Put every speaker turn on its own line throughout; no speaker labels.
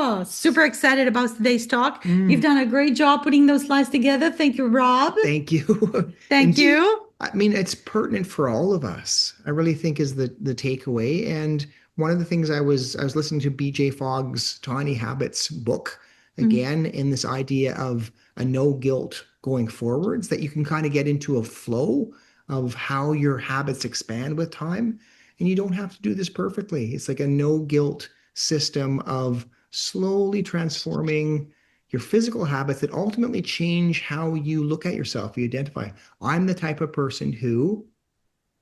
Oh, super excited about today's talk. You've done a great job putting those slides together. Thank you, Rob.
Thank you.
Thank you.
I mean, it's pertinent for all of us. I really think is the takeaway. And one of the things I was listening to BJ Fogg's Tiny Habits book again in this idea of a no guilt going forwards, that you can kind of get into a flow of how your habits expand with time. And you don't have to do this perfectly. It's like a no guilt system of slowly transforming your physical habits that ultimately change how you look at yourself. You identify, I'm the type of person who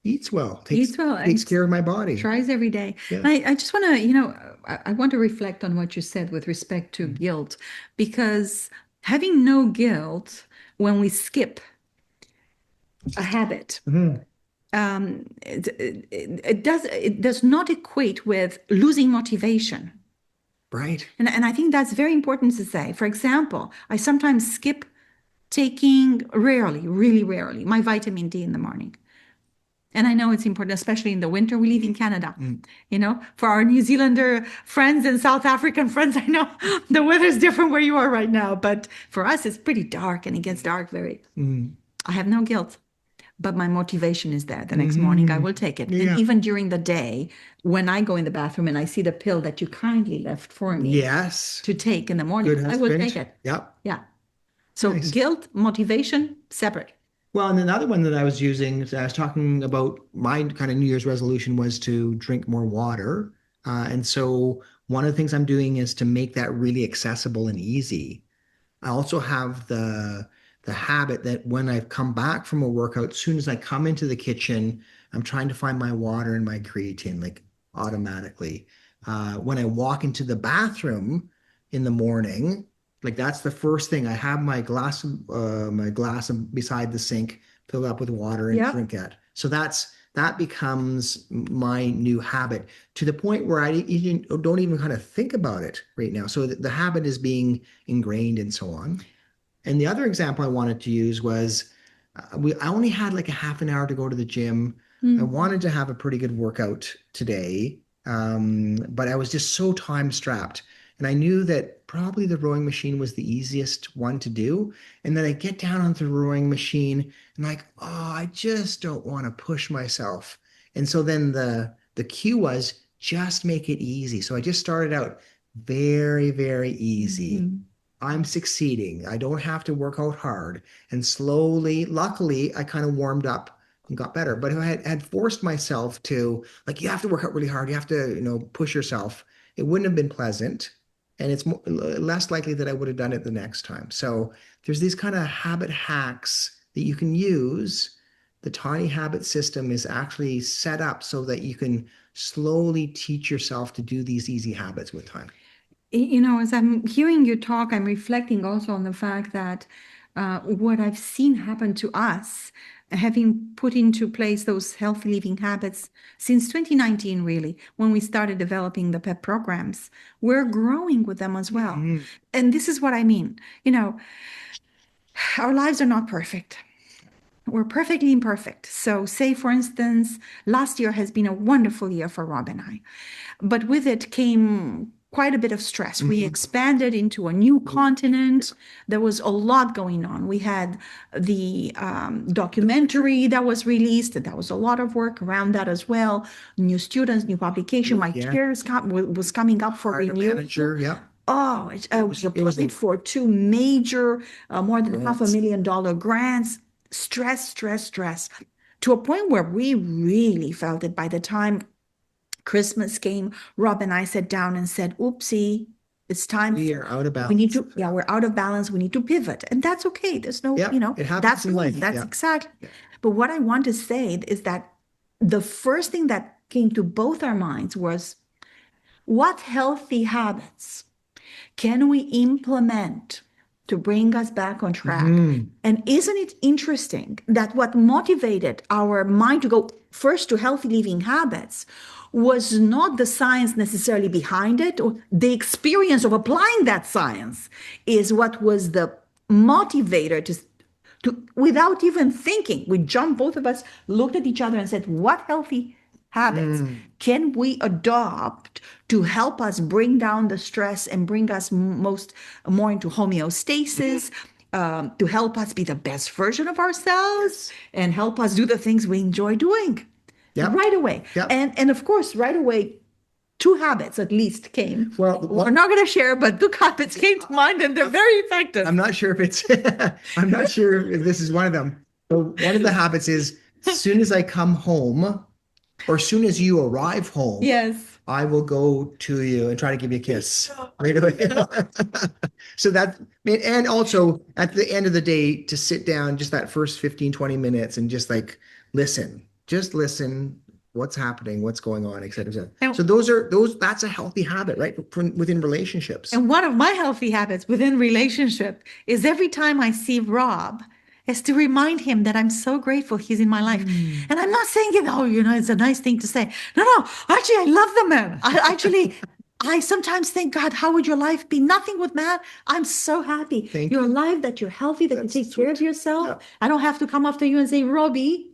eats well, takes care of my body.
Tries every day.
Yeah.
I just want to, I want to reflect on what you said with respect to guilt, because having no guilt when we skip a habit, it does not equate with losing motivation.
Right.
And I think that's very important to say. For example, I sometimes skip taking really rarely, my vitamin D in the morning. And I know it's important, especially in the winter. We live in Canada. For our New Zealander friends and South African friends, I know the weather's different where you are right now. But for us, it's pretty dark and it gets dark very. I have no guilt. But my motivation is there. The next morning, I will take it.
Yeah.
And even during the day, when I go in the bathroom and I see the pill that you kindly left for me to take in the morning, I will take it.
Yep.
Yeah. So
Nice.
Guilt, motivation, separate.
Well, and another one that I was using, I was talking about my kind of New Year's resolution was to drink more water. And so one of the things I'm doing is to make that really accessible and easy. I also have the habit that when I've come back from a workout, as soon as I come into the kitchen, I'm trying to find my water and my creatine, like automatically. When I walk into the bathroom in the morning, like that's the first thing. I have my glass beside the sink filled up with water and drink it. So that becomes my new habit, to the point where I don't even kind of think about it right now. So the habit is being ingrained and so on. And the other example I wanted to use was I only had like a half an hour to go to the gym. I wanted to have a pretty good workout today, but I was just so time strapped. And I knew that probably the rowing machine was the easiest one to do. And then I get down onto the rowing machine and like, oh, I just don't want to push myself. And so then the cue was just make it easy. So I just started out very, very easy. I'm succeeding. I don't have to work out hard. And slowly, luckily, I kind of warmed up and got better. But if I had forced myself to, like, you have to work out really hard, you have to, push yourself, it wouldn't have been pleasant. And it's less likely that I would have done it the next time. So there's these kind of habit hacks that you can use. The tiny habit system is actually set up so that you can slowly teach yourself to do these easy habits with time.
As I'm hearing you talk, I'm reflecting also on the fact that what I've seen happen to us, having put into place those healthy living habits since 2019, really, when we started developing the PEP programs, we're growing with them as well. And this is what I mean. Our lives are not perfect. We're perfectly imperfect. So say, for instance, last year has been a wonderful year for Rob and I. But with it came quite a bit of stress. We expanded into a new continent. There was a lot going on. We had the documentary that was released. That was a lot of work around that as well. New students, new publication. My chair was coming up for renewal. Oh, it was applied for two major, more than $500,000 grants. Stress, to a point where we really felt it. By the time Christmas came, Rob and I sat down and said, oopsie, it's time.
We are out of balance.
We're out of balance. We need to pivot. And that's okay. There's no,
it happens
that's
in life.
That's exactly. Yeah. But what I want to say is that the first thing that came to both our minds was, what healthy habits can we implement to bring us back on track? And isn't it interesting that what motivated our mind to go first to healthy living habits was not the science necessarily behind it, or the experience of applying that science is what was the motivator to without even thinking, both of us looked at each other and said, what healthy habits can we adopt to help us bring down the stress and bring us more into homeostasis, to help us be the best version of ourselves and help us do the things we enjoy doing right away. And of course, right away, 2 habits at least came.
Well,
we're not going to share, but 2 habits came to mind, and they're very effective.
I'm not sure if it's, I'm not sure if this is one of them. But one of the habits is, as soon as I come home, or as soon as you arrive home,
yes,
I will go to you and try to give you a kiss right away. So that, and also at the end of the day, to sit down just that first 15, 20 minutes and just like just listen, what's happening, what's going on, et cetera, et cetera. So that's a healthy habit, right? Within relationships.
And one of my healthy habits within relationship is every time I see Rob, is to remind him that I'm so grateful he's in my life. And I'm not saying it, it's a nice thing to say. No, actually, I love the man. I sometimes think, God, how would your life be? Nothing with Matt. I'm so happy. You're alive, that you're healthy, that you take care of yourself. Yeah. I don't have to come after you and say, Robbie,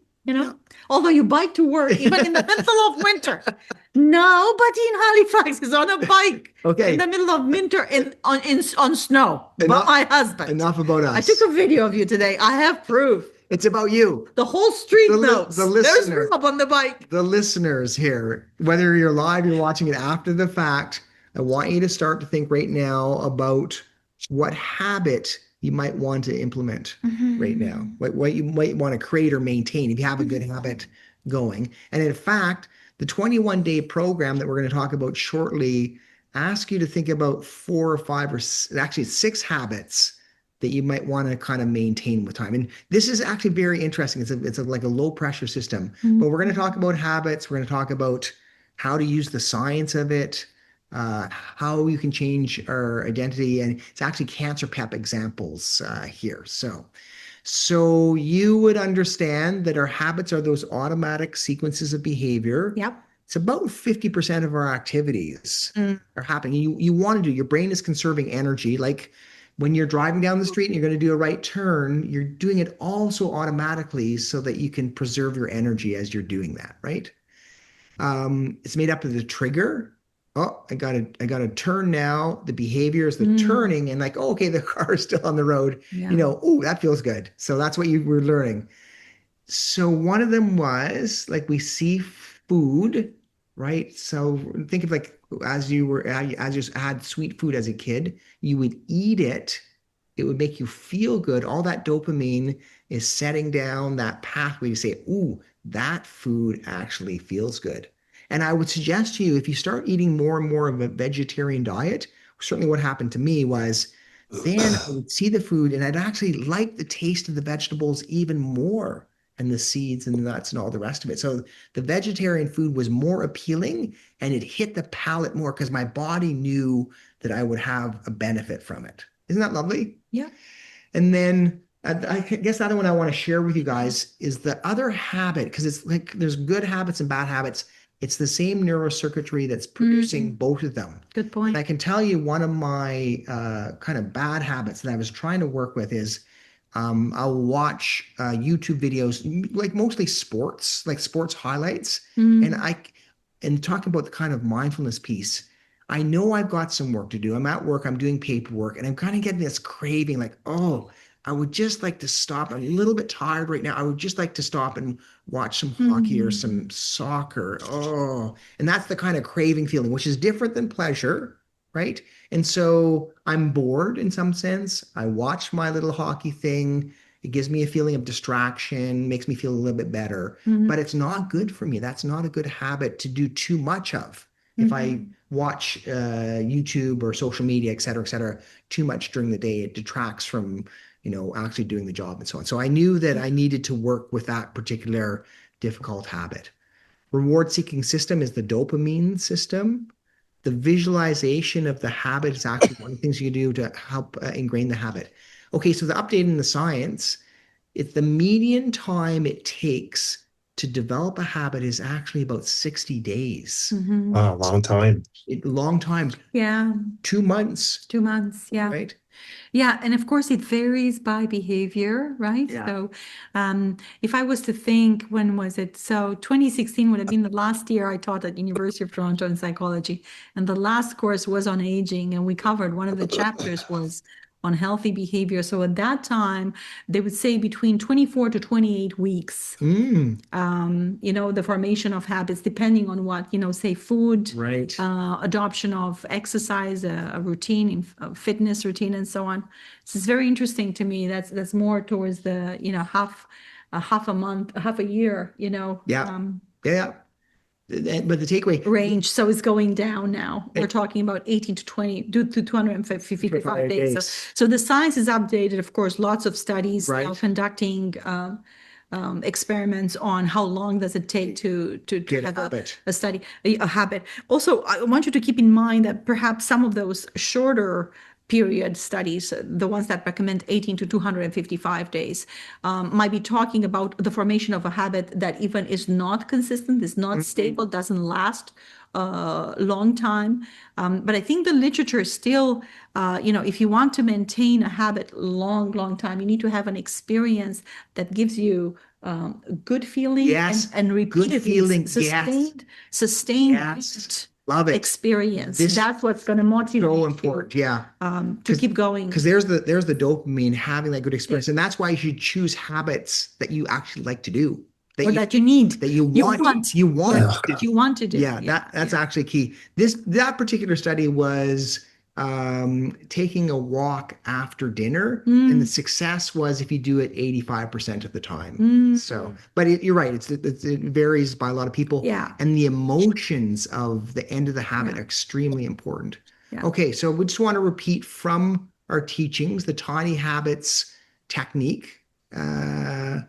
although you bike to work, even in the middle of winter. Nobody in Halifax is on a bike in the middle of winter on snow. But my husband.
Enough about us.
I took a video of you today. I have proof.
It's about you.
The whole street knows. There's Rob on the bike.
The listeners here, whether you're live, you're watching it after the fact, I want you to start to think right now about what habit you might want to implement right now, what you might want to create or maintain if you have a good habit going. And in fact, the 21-day program that we're going to talk about shortly asks you to think about 4 or 5 or actually 6 habits that you might want to kind of maintain with time. And this is actually very interesting. It's like a low pressure system, but we're going to talk about habits. We're going to talk about how to use the science of it, how you can change our identity. And it's actually CancerPEP examples here. So you would understand that our habits are those automatic sequences of behavior.
Yep.
It's about 50% of our activities are happening. You want to do, your brain is conserving energy. Like when you're driving down the street and you're going to do a right turn, you're doing it also automatically so that you can preserve your energy as you're doing that, right? It's made up of the trigger. Oh, I gotta turn now. The behavior is the turning, and like, okay, the car is still on the road. Oh, that feels good. So that's what you were learning. So one of them was like, we see food, right? So think of like, as you had sweet food as a kid, you would eat it. It would make you feel good. All that dopamine is setting down that pathway to say, ooh, that food actually feels good. And I would suggest to you, if you start eating more and more of a vegetarian diet, certainly what happened to me was then I would see the food and I'd actually like the taste of the vegetables even more, and the seeds and the nuts and all the rest of it. So the vegetarian food was more appealing and it hit the palate more because my body knew that I would have a benefit from it. Isn't that lovely?
Yeah.
And then I guess the other one I want to share with you guys is the other habit, because it's like there's good habits and bad habits. It's the same neurocircuitry that's producing both of them.
Good point.
And I can tell you one of my kind of bad habits that I was trying to work with is I'll watch YouTube videos, like mostly sports, like sports highlights. And talking about the kind of mindfulness piece, I know I've got some work to do. I'm at work, I'm doing paperwork, and I'm kind of getting this craving like, oh, I would just like to stop. I'm a little bit tired right now. I would just like to stop and watch some hockey or some soccer. Oh, and that's the kind of craving feeling, which is different than pleasure, right? And so I'm bored in some sense. I watch my little hockey thing. It gives me a feeling of distraction, makes me feel a little bit better, but it's not good for me. That's not a good habit to do too much of. If I watch YouTube or social media, et cetera, too much during the day, it detracts from actually doing the job and so on. So I knew that I needed to work with that particular difficult habit. Reward-seeking system is the dopamine system. The visualization of the habit is actually one of the things you do to help ingrain the habit. Okay, so the update in the science, it's the median time it takes to develop a habit is actually about 60 days.
Wow, long time.
Long time.
Yeah.
2 months.
2 months, yeah.
Right?
Yeah, and of course it varies by behavior, right?
Yeah.
So, if I was to think, when was it? So 2016 would have been the last year I taught at University of Toronto in psychology, and the last course was on aging, and we covered one of the chapters was on healthy behavior. So at that time, they would say between 24 to 28 weeks. The formation of habits, depending on what, say food,
Right.
adoption of exercise, a routine, a fitness routine, and so on. So it's very interesting to me. That's more towards the, half a month, half a year,
Yeah. Yeah. But the takeaway,
range. So it's going down now. We're talking about 18 to 20 to 255 days. So the science is updated, of course, lots of studies now
Right.
conducting experiments on how long does it take to
Get a
have
habit.
a study, a habit. Also, I want you to keep in mind that perhaps some of those shorter period studies, the ones that recommend 18 to 255 days, might be talking about the formation of a habit that even is not consistent, is not stable, doesn't last a long time. But I think the literature still, if you want to maintain a habit long time, you need to have an experience that gives you good feeling
Yes.
and repeatedly
Good feeling.
sustained
Yes. Love it.
experience.
This
That's what's going to motivate
so
you,
important. Yeah.
to keep going.
Because there's the dopamine, having that good experience. And that's why you should choose habits that you actually like to do.
Or that you need.
That you want.
You want to do.
Yeah, that's actually key. That particular study was taking a walk after dinner, and the success was if you do it 85% of the time. So, but you're right, it varies by a lot of people.
Yeah.
And the emotions of the end of the habit are extremely important.
Yeah.
Okay, so we just want to repeat from our teachings the tiny habits technique, and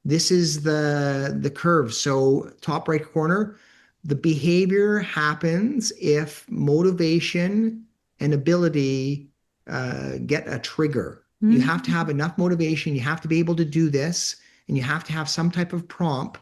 this is the curve. So top right corner, the behavior happens if motivation and ability get a trigger. You have to have enough motivation. You have to be able to do this, and you have to have some type of prompt,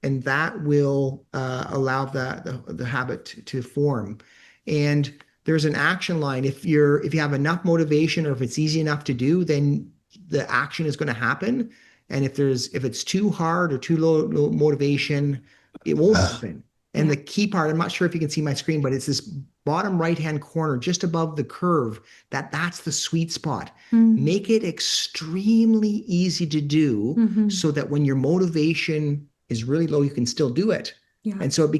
and that will allow the habit to form. And there's an action line. If you have enough motivation, or if it's easy enough to do, then the action is going to happen. And if it's too hard or too low motivation, it won't happen. And the key part, I'm not sure if you can see my screen, but it's this bottom right-hand corner, just above the curve, that's the sweet spot. Make it extremely easy to do, so that when your motivation is really low, you can still do it. Yeah. And so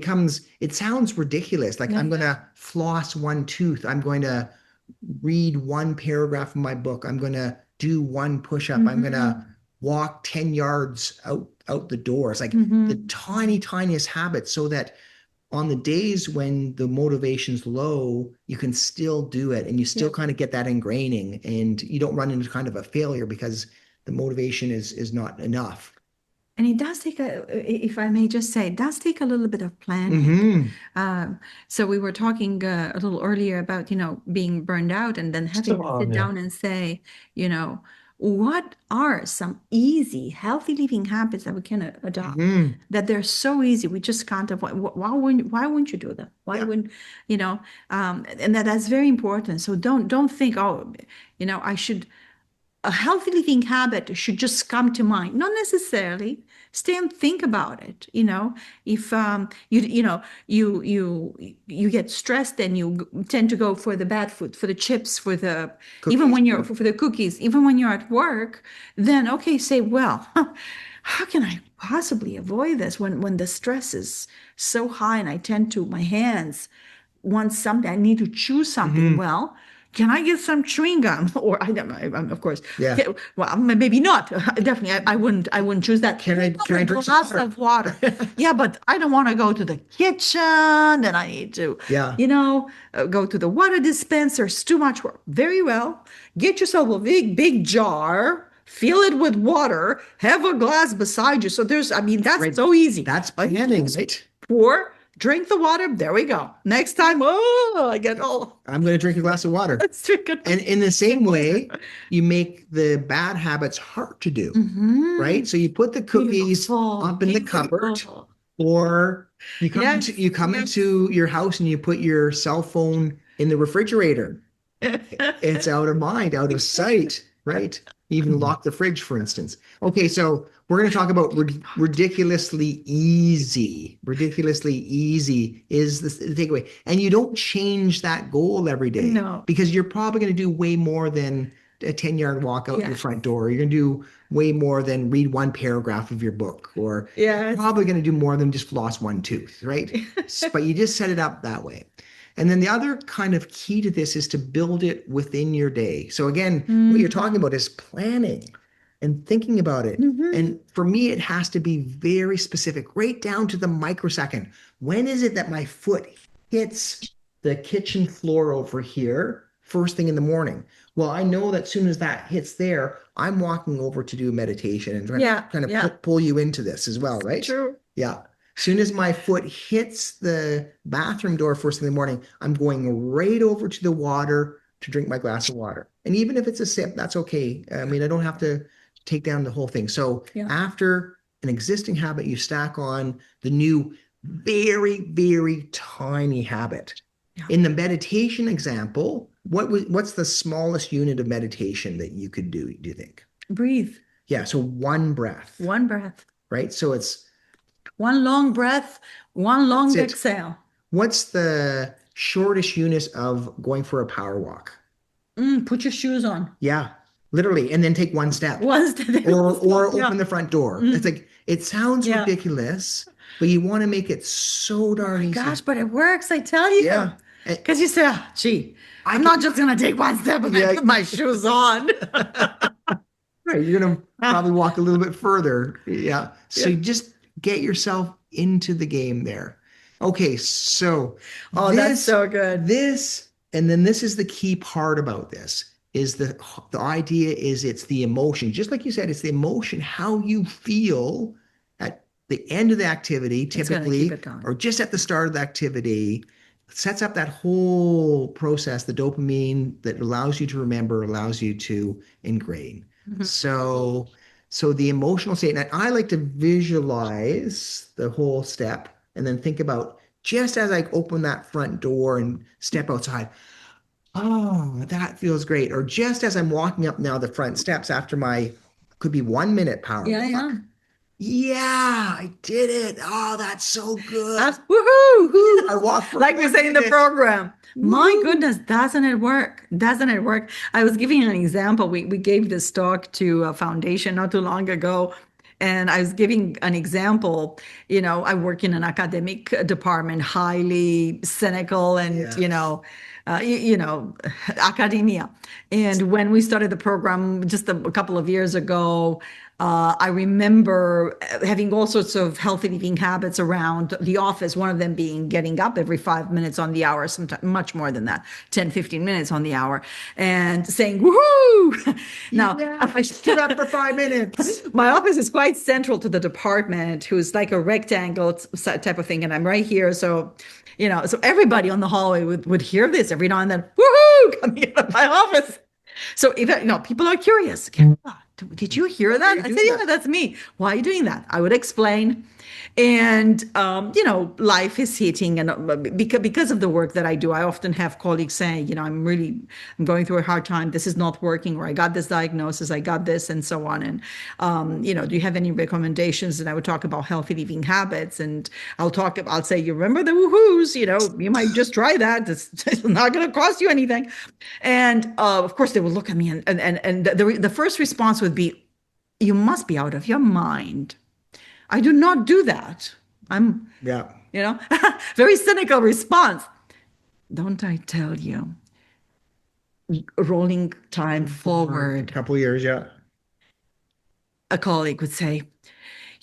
it sounds ridiculous. Like, I'm going to floss one tooth. I'm going to read one paragraph from my book. I'm going to do one push-up. I'm going to walk 10 yards out the door. It's like the tiniest habits, so that on the days when the motivation's low, you can still do it, and you still kind of get that ingraining, and you don't run into kind of a failure because the motivation is not enough.
And it does take if I may just say, it does take a little bit of planning. So we were talking a little earlier about, being burned out, and then having to sit down and say, what are some easy, healthy living habits that we can adopt, that they're so easy, we just can't avoid. Why wouldn't you do them? Why wouldn't, and that's very important. So don't think, I should. A healthy living habit should just come to mind. Not necessarily. Stay and think about it. If you get stressed, and you tend to go for the bad food, for the chips, for the cookies. Even when you're for the cookies, even when you're at work, then okay, say, well, how can I possibly avoid this when the stress is so high, and I tend to my hands want something, I need to chew something. Well, can I get some chewing gum? Or of course, well, maybe not. Definitely, I wouldn't choose that.
Can I drink a
glass of water? Yeah, but I don't want to go to the kitchen. Then I need to, go to the water dispenser. It's too much work. Very well. Get yourself a big jar. Fill it with water. Have a glass beside you. So that's so easy.
That's planning, right?
Pour. Drink the water. There we go. Next time, I'm going
to drink a glass of water.
Let's drink it.
And in the same way, you make the bad habits hard to do, right? So you put the cookies up in the cupboard, or you come into your house and you put your cell phone in the refrigerator. It's out of mind, out of sight, right? Even lock the fridge, for instance. Okay, so we're going to talk about ridiculously easy. Ridiculously easy is the takeaway. And you don't change that goal every day
No.
because you're probably going to do way more than a 10-yard walk out your front door. You're going to do way more than read one paragraph of your book, or
Yes.
probably going to do more than just floss one tooth, right? But you just set it up that way. And then the other kind of key to this is to build it within your day. So again, what you're talking about is planning and thinking about it. And for me, it has to be very specific, right down to the microsecond. When is it that my foot hits the kitchen floor over here first thing in the morning? Well, I know that as soon as that hits there, I'm walking over to do a meditation and trying to pull you into this as well, right?
True.
Yeah. Soon as my foot hits the bathroom door first thing in the morning, I'm going right over to the water to drink my glass of water. And even if it's a sip, that's okay. I mean, I don't have to take down the whole thing. So after an existing habit, you stack on the new, very, very tiny habit. Yeah. In the meditation example, what's the smallest unit of meditation that you could do you think?
Breathe.
Yeah, so one breath.
One breath.
Right? So it's
one long breath, one long exhale.
What's the shortest unit of going for a power walk?
Put your shoes on.
Yeah, literally. And then take one step.
One step.
Or open the front door. It's like, it sounds ridiculous, but you want to make it so darn easy.
Gosh, but it works, I tell you.
Yeah.
Because you say, gee, I'm not just going to take one step and put my shoes on.
Right. You're going to probably walk a little bit further. Yeah. So you just get yourself into the game there. Okay, so
that's so good.
And then this is the key part about this, is the idea is it's the emotion. Just like you said, it's the emotion, how you feel at the end of the activity, typically, or just at the start of the activity, sets up that whole process, the dopamine that allows you to remember, allows you to ingrain. So the emotional state, and I like to visualize the whole step and then think about, just as I open that front door and step outside, oh, that feels great. Or just as I'm walking up now the front steps after my, could be 1 minute power walk. Yeah, I did it. Oh, that's so good.
Woohoo!
I walked for
like we say in the program. My goodness, doesn't it work? Doesn't it work? I was giving an example. We gave this talk to a foundation not too long ago. And I was giving an example. I work in an academic department, highly cynical and, academia. And when we started the program just a couple of years ago, I remember having all sorts of healthy living habits around the office, one of them being getting up every 5 minutes on the hour, sometimes much more than that, 10, 15 minutes on the hour, and saying, woohoo! Now,
I stood up for 5 minutes.
My office is quite central to the department, who's like a rectangle type of thing, and I'm right here. So, so everybody on the hallway would hear this every now and then, woohoo, coming out of my office. So if people are curious, did you hear that? I said, yeah, that's me. Why are you doing that? I would explain. And, life is hitting. And because of the work that I do, I often have colleagues saying, I'm going through a hard time. This is not working, or I got this diagnosis, I got this, and so on. And, do you have any recommendations? And I would talk about healthy living habits. And I'll say, you remember the woohoos, you might just try that. It's not going to cost you anything. And, of course, they would look at me and the first response would be, you must be out of your mind. I do not do that. I'm, very cynical response. Don't I tell you? Rolling time forward.
A couple of years, yeah.
A colleague would say,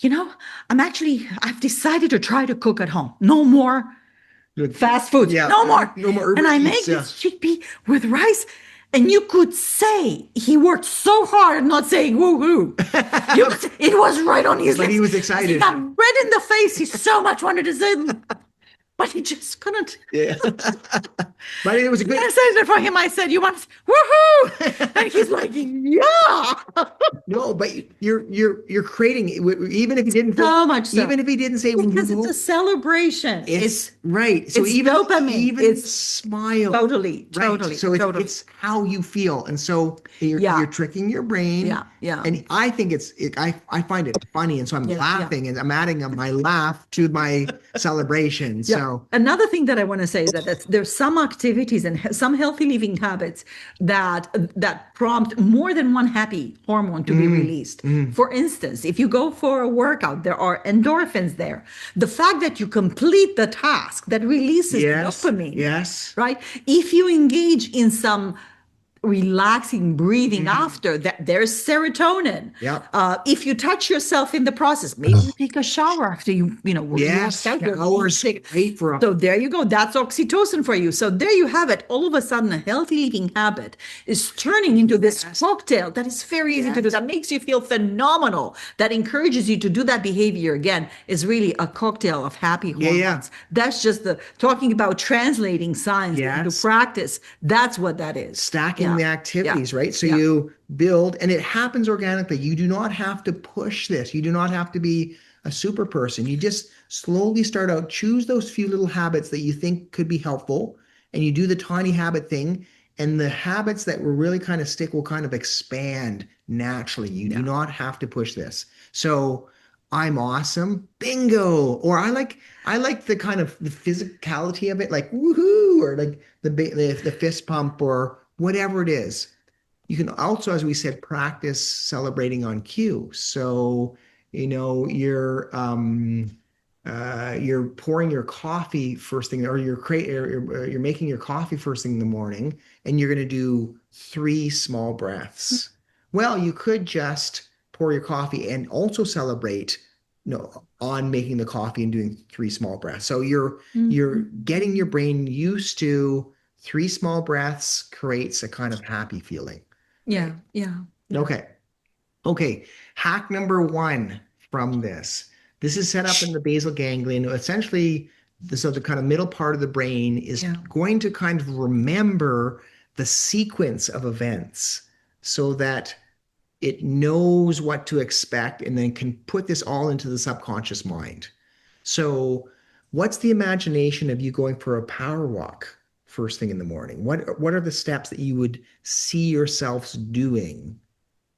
I've decided to try to cook at home. No more fast food. Yeah. No more.
No more Uber
And I make this chickpea with rice. And you could say he worked so hard not saying woo-hoo. It was right on his lips.
But he was excited.
He got red in the face. He so much wanted to say, but he just couldn't.
Yeah. But it was a good.
I said it for him. I said, you want to woohoo? And he's like, yeah.
No, but you're creating, even if he didn't
so much so.
Even if he didn't say
because it's a celebration.
It's Right. So
It's
even
dopamine.
even
It's
smile.
totally,
Right.
totally,
So
totally.
it's how you feel. And so you're
Yeah,
tricking your brain.
yeah, yeah,
And I think I find it funny. And so I'm
yeah, yeah.
laughing and I'm adding my laugh to my celebration.
Yeah.
So
Another thing that I want to say is that there's some activities and some healthy living habits that prompt more than one happy hormone to be released.
mm,
For instance, if you go for a workout, there are endorphins there. The fact that you complete the task that releases
yes,
dopamine,
yes.
right? If you engage in some relaxing breathing after that, there's serotonin.
Yep.
If you touch yourself in the process, maybe you take a shower after you
Yes.
worked out, you're
Showers
sick.
great for
So there you go, that's oxytocin for you. So there you have it. All of a sudden a healthy living habit is turning into this cocktail that is very easy to do, that makes you feel phenomenal, that encourages you to do that behavior again, is really a cocktail of happy
Yeah,
hormones.
yeah.
That's just the talking about translating science into
Yes.
practice. That's what that is.
Stacking the
Yeah.
activities, right? So
Yeah.
you build, and it happens organically. You do not have to push this. You do not have to be a super person. You just slowly start out, choose those few little habits that you think could be helpful, and you do the tiny habit thing. And the habits that will really kind of stick will kind of expand naturally. You do not have to push this. So I'm awesome. Bingo. Or I like the kind of the physicality of it, like woohoo, or like the fist pump or whatever it is. You can also, as we said, practice celebrating on cue. So, you're pouring your coffee first thing, or you're making your coffee first thing in the morning, and you're going to do 3 small breaths. Well, you could just pour your coffee and also celebrate, on making the coffee and doing 3 small breaths. So you're getting your brain used to 3 small breaths creates a kind of happy feeling.
Yeah.
Right?
Yeah.
Okay. Okay. Hack number 1 from this. This is set up in the basal ganglion. Essentially, so the kind of middle part of the brain is
Yeah.
going to kind of remember the sequence of events so that it knows what to expect and then can put this all into the subconscious mind. So, what's the imagination of you going for a power walk first thing in the morning? What are the steps that you would see yourselves doing?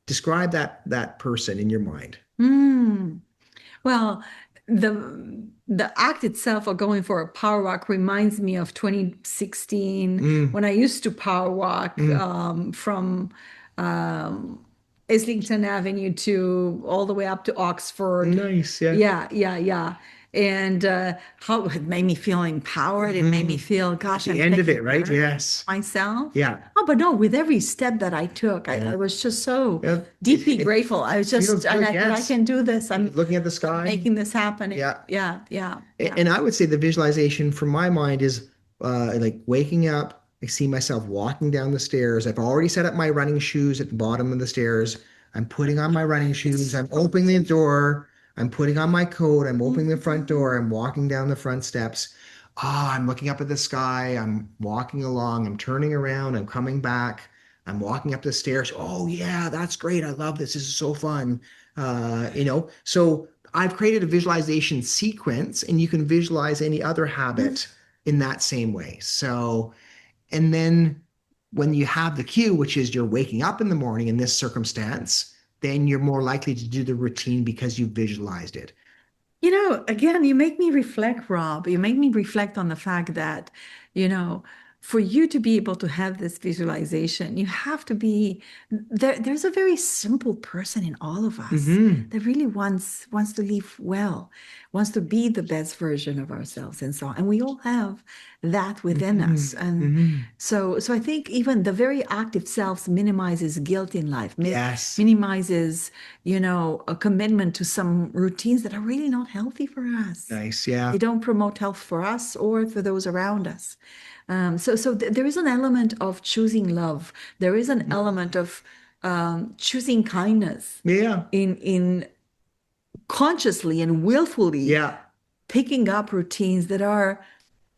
Describe that person in your mind.
Mm. Well, the act itself of going for a power walk reminds me of 2016
Mm,
when I used to power walk
mm,
from Islington Avenue to all the way up to Oxford.
nice, yeah.
Yeah, yeah, yeah. And how it made me feel empowered. It made me feel, gosh,
The
I'm
end of
taking
it, right?
care of
Yes.
myself.
Yeah.
Oh, but no, with every step that I took,
Yeah.
I was just so
Yeah.
deeply
It
grateful. I was
feels
just, and
good,
I thought, I
yes.
can do this. I'm
Looking at the sky.
making this happen.
Yeah.
Yeah, yeah, yeah.
And I would say the visualization from my mind is like waking up. I see myself walking down the stairs. I've already set up my running shoes at the bottom of the stairs. I'm putting on my running shoes. I'm opening the door. I'm putting on my coat. I'm opening the front door. I'm walking down the front steps. Ah, I'm looking up at the sky. I'm walking along. I'm turning around. I'm coming back. I'm walking up the stairs. Oh, yeah, that's great. I love this. This is so fun. So I've created a visualization sequence, and you can visualize any other habit in that same way. So, and then when you have the cue, which is you're waking up in the morning in this circumstance, then you're more likely to do the routine because you visualized it.
Again, you make me reflect, Rob. You make me reflect on the fact that, you know, for you to be able to have this visualization, you have to be there. There's a very simple person in all of us
Hmm.
that really wants to live well, wants to be the best version of ourselves, and so on. And we all have that within us. And
Hmm.
so I think even the very act itself minimizes guilt in life,
Yes.
minimizes, a commitment to some routines that are really not healthy for us.
Nice. Yeah.
They don't promote health for us or for those around us. So there is an element of choosing love. There is an element of choosing kindness
Yeah.
in consciously and willfully
Yeah.
picking up routines that are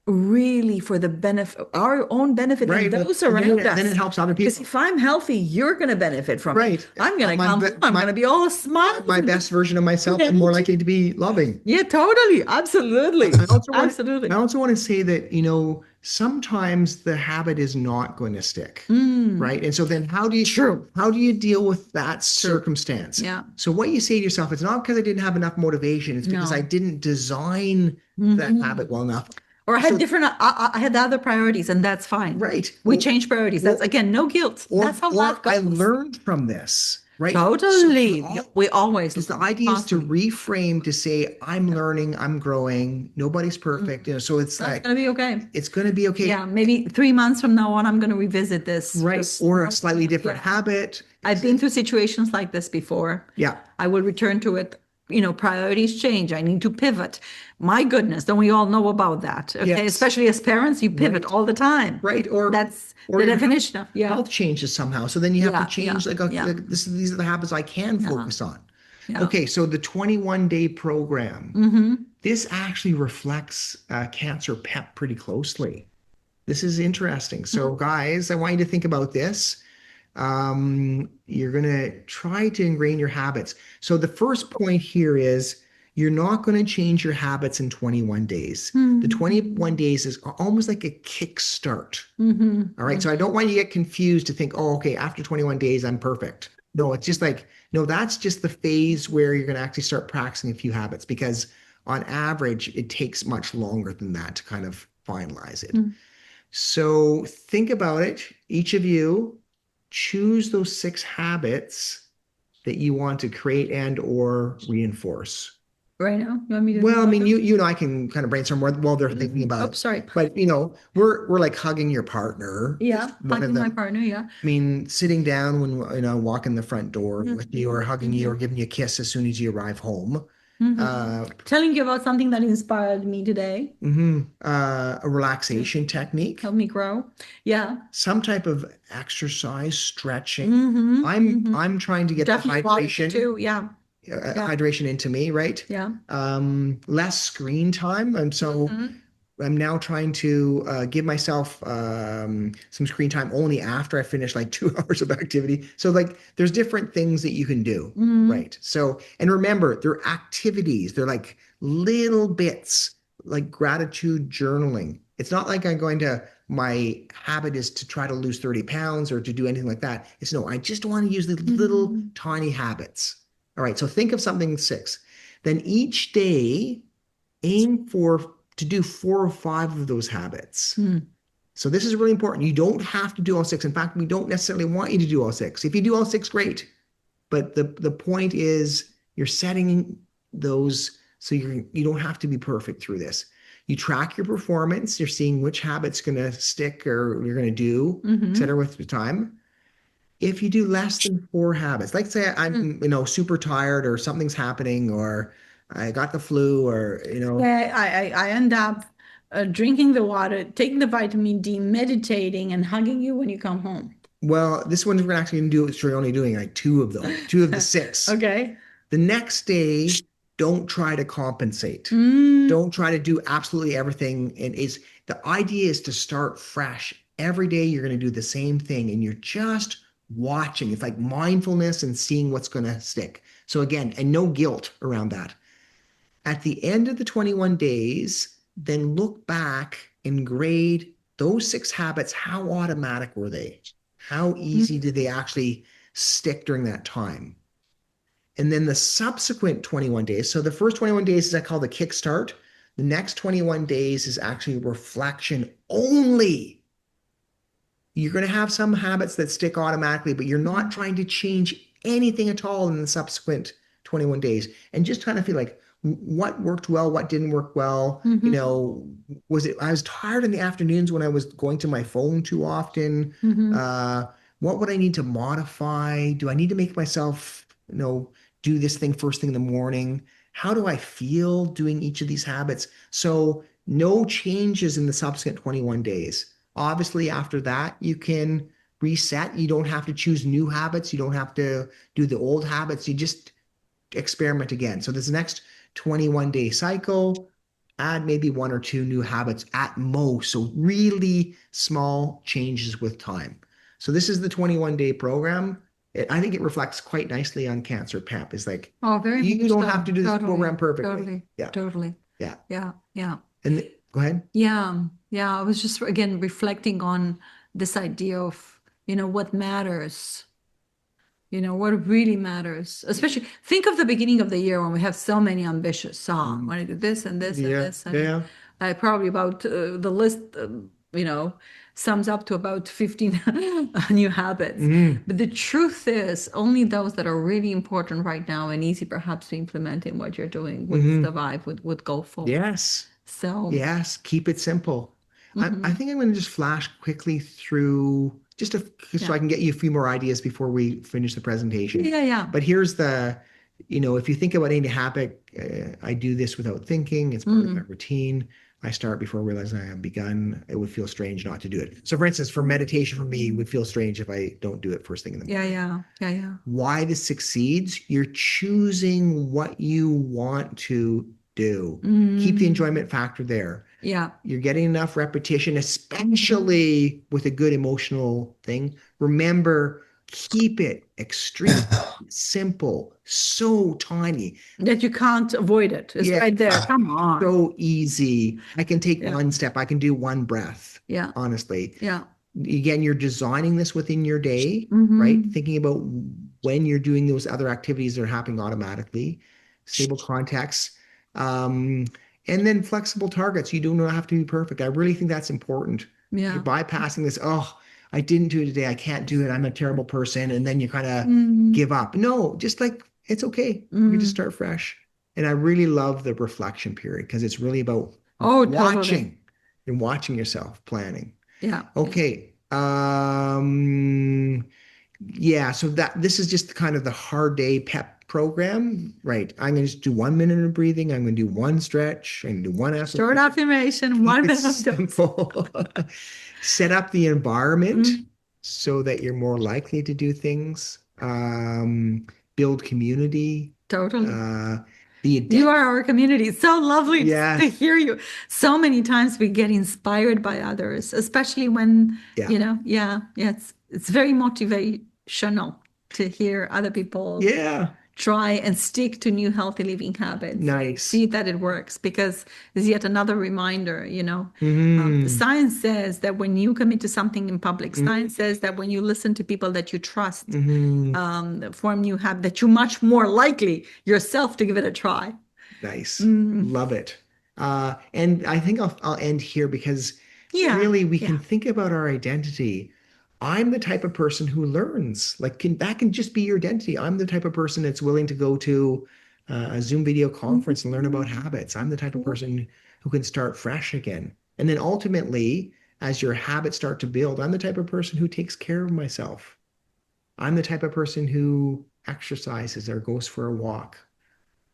really for the benefit, our own benefit and
Right. Well,
those
and
around
then it
us.
helps other
Because
people.
if I'm healthy, you're going to benefit from it.
Right.
I'm going to
My,
come
be-
home, I'm
my,
going to be all smiles.
my best version of myself and more likely to be loving.
Yeah, totally. Absolutely.
I also want
Absolutely.
I also want to say that, sometimes the habit is not going to stick,
Mm,
right? And so then
true.
how do you deal with that
True.
circumstance?
Yeah.
So what you say to yourself, it's not because I didn't have enough motivation, it's because I
No.
didn't design that habit well enough.
Or I had
So
different, I had other priorities, and that's fine.
right.
We change priorities. That's
Or
again, no guilt. That's how life
I
goes.
learned from this, right? So
Totally. We always
because the idea is to
constantly.
reframe to say, I'm learning, I'm growing, nobody's perfect. So it's
That's
like
gonna be okay.
it's going to be okay.
Yeah, maybe 3 months from now on, I'm going to revisit this.
Right. Or a slightly different
Yeah.
habit.
I've been through situations like this before.
Yeah.
I will return to it. Priorities change. I need to pivot. My goodness, don't we all know about that? Okay,
Yes.
especially as parents, you pivot
Right.
all the time.
Right.
That's
or
the
your
definition of, yeah,
health changes somehow. So then you have to
yeah, yeah,
change like, okay,
yeah,
these are the habits I can
yeah,
focus on.
yeah.
Okay. So the 21-day program,
Mm-hmm.
this actually reflects cancer PEP pretty closely. This is interesting. So guys, I want you to think about this. You're going to try to ingrain your habits. So the first point here is you're not going to change your habits in 21 days. The 21 days is almost like a kickstart.
Mm-hmm.
All right. So I don't want you to get confused to think, oh, okay, after 21 days, I'm perfect. No, it's just like, no, that's just the phase where you're going to actually start practicing a few habits because on average, it takes much longer than that to kind of finalize it. So think about it. Each of you choose those 6 habits that you want to create and or reinforce.
Right now, you want me to?
Well, I mean, you and I can kind of brainstorm while they're thinking about
Oh,
it.
sorry.
But we're like hugging your partner.
Yeah,
One of
hugging my
them.
partner. Yeah.
I mean, sitting down when walking the front door with you, or hugging you, or giving you a kiss as soon as you arrive home.
Telling you about something that inspired me today.
A relaxation technique.
Help me grow. Yeah.
Some type of exercise, stretching.
Mm-hmm.
I'm trying to get
Definitely
the
water
hydration
too. Yeah.
hydration into me, right?
Yeah.
Less screen time. And so I'm now trying to give myself some screen time only after I finish like 2 hours of activity. So like there's different things that you can do, right? So, and remember, they're activities. They're like little bits, like gratitude journaling. It's not like my habit is to try to lose 30 pounds or to do anything like that. It's no, I just want to use the little tiny habits. All right, so think of something 6. Then each day, aim to do 4 or 5 of those habits. So this is really important. You don't have to do all 6. In fact, we don't necessarily want you to do all 6. If you do all 6, great. But the point is you're setting those so you don't have to be perfect through this. You track your performance. You're seeing which habit's going to stick or you're going to do, et cetera, with the time. If you do less than 4 habits, like say I'm, super tired or something's happening or I got the flu or,
Yeah, I end up drinking the water, taking the vitamin D, meditating, and hugging you when you come home.
well, this one we're actually going to do it. So you're only doing like 2 of them, 2 of the 6.
Okay.
The next day, don't try to compensate. Don't try to do absolutely everything. And the idea is to start fresh. Every day you're going to do the same thing and you're just watching. It's like mindfulness and seeing what's going to stick. So again, and no guilt around that. At the end of the 21 days, then look back and grade those 6 habits. How automatic were they? How easy did they actually stick during that time? And then the subsequent 21 days. So the first 21 days is I call the kickstart. The next 21 days is actually reflection only. You're going to have some habits that stick automatically, but you're not trying to change anything at all in the subsequent 21 days. And just trying to feel like what worked well, what didn't work well. I was tired in the afternoons when I was going to my phone too often. What would I need to modify? Do I need to make myself, do this thing first thing in the morning? How do I feel doing each of these habits? So no changes in the subsequent 21 days. Obviously, after that, you can reset. You don't have to choose new habits. You don't have to do the old habits. You just experiment again. So this next 21-day cycle, add maybe one or two new habits at most. So really small changes with time. So this is the 21-day program. I think it reflects quite nicely on Cancer PEP. Is like
Oh, very
you
much
don't
so.
have to do this
Totally,
program perfectly.
totally,
Yeah,
totally.
yeah.
Yeah, yeah.
And go ahead.
Yeah, yeah. I was just again reflecting on this idea of, what matters, what really matters. Especially think of the beginning of the year when we have so many ambitious, I want to do this and this and
Yeah,
this. I mean,
yeah.
I probably about the list, you know, sums up to about 15 new habits.
Mhm.
But the truth is, only those that are really important right now and easy perhaps to implement in what you're doing would
Mhm.
survive, would go forward.
Yes.
So,
Yes, keep it simple. I
mhm,
think I'm going to just flash quickly through so
yeah.
I can get you a few more ideas before we finish the presentation.
Yeah, yeah.
But here's if you think about any habit, I do this without thinking. It's part of my
Mm.
routine. I start before realizing I have begun. It would feel strange not to do it. So, for instance, for meditation, for me, it would feel strange if I don't do it first thing in the
Yeah,
morning.
yeah, yeah, yeah.
Why this succeeds, you're choosing what you want to do. Keep the
Mm.
enjoyment factor there.
Yeah.
You're getting enough repetition, especially with a good emotional thing. Remember, keep it extreme, simple, so tiny.
That you can't avoid it. It's
Yeah,
right there. Come on.
so easy. I can take
Yeah.
one step, I can do one breath,
Yeah.
honestly.
Yeah.
Again, you're designing this within your day, right?
Mm-hmm.
Thinking about when you're doing those other activities that are happening automatically, stable context, um, and then flexible targets. You do not have to be perfect. I really think that's important. You're
Yeah.
bypassing this, oh, I didn't do it today. I can't do it. I'm a terrible person. And then you kind of
Mm.
give up. No, just like it's okay. We can just
Mm.
start fresh. And I really love the reflection period because it's really about
Oh, totally.
watching and watching yourself, planning.
Yeah. Yeah.
Okay. Yeah, so that this is just kind of the hard day pep program, right? I'm going to just do 1 minute of breathing. I'm going to do one stretch. I'm going to do one
Short
affirmation.
affirmation,
Keep
one
it
minute of dose.
simple. Set up the environment
Mm.
so that you're more likely to do things. Build community.
Totally.
Uh, the
You
adept.
are our community. It's so lovely to
Yes.
hear you. So many times we get inspired by others, especially when,
Yeah.
yeah, it's very motivational to hear other people
Yeah.
try and stick to new healthy living habits.
Nice.
See that it works because there's yet another reminder,
Hmm.
science says that when you commit to something in public, science says that when you listen to people that you trust,
Hmm.
form new habit, that you're much more likely yourself to give it a try.
Nice.
Mm,
Love it. And I think I'll end here because
yeah,
really we can
yeah.
think about our identity. I'm the type of person who learns. Like that can just be your identity. I'm the type of person that's willing to go to a Zoom video conference and learn about habits. I'm the type of person who can start fresh again. And then ultimately, as your habits start to build, I'm the type of person who takes care of myself. I'm the type of person who exercises or goes for a walk.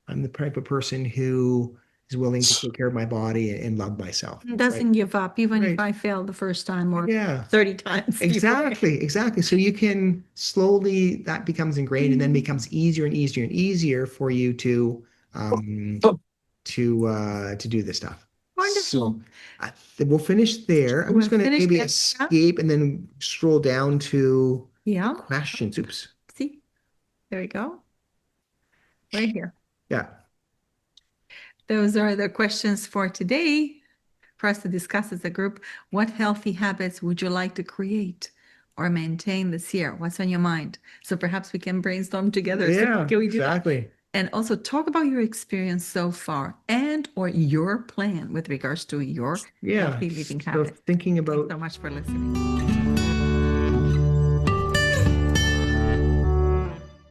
I'm the type of person who is willing to take care of my body and love myself. Right.
Doesn't give up, even if
Right.
I fail the first time or
Yeah.
30 times.
Exactly. Exactly. So you can slowly that becomes ingrained and then becomes easier and easier and easier for you um to do this stuff.
Wonderful.
So we'll finish there. I'm
We'll
just going to
finish
maybe
that.
escape and then scroll down to
Yeah.
questions. Oops.
See, there we go. Right here.
Yeah.
Those are the questions for today for us to discuss as a group. What healthy habits would you like to create or maintain this year? What's on your mind? So perhaps we can brainstorm together. So
Yeah,
can we do that?
exactly.
And also talk about your experience so far and or your plan with regards to your
Yeah.
healthy living
So
habits.
thinking
Thanks
about
so much for listening.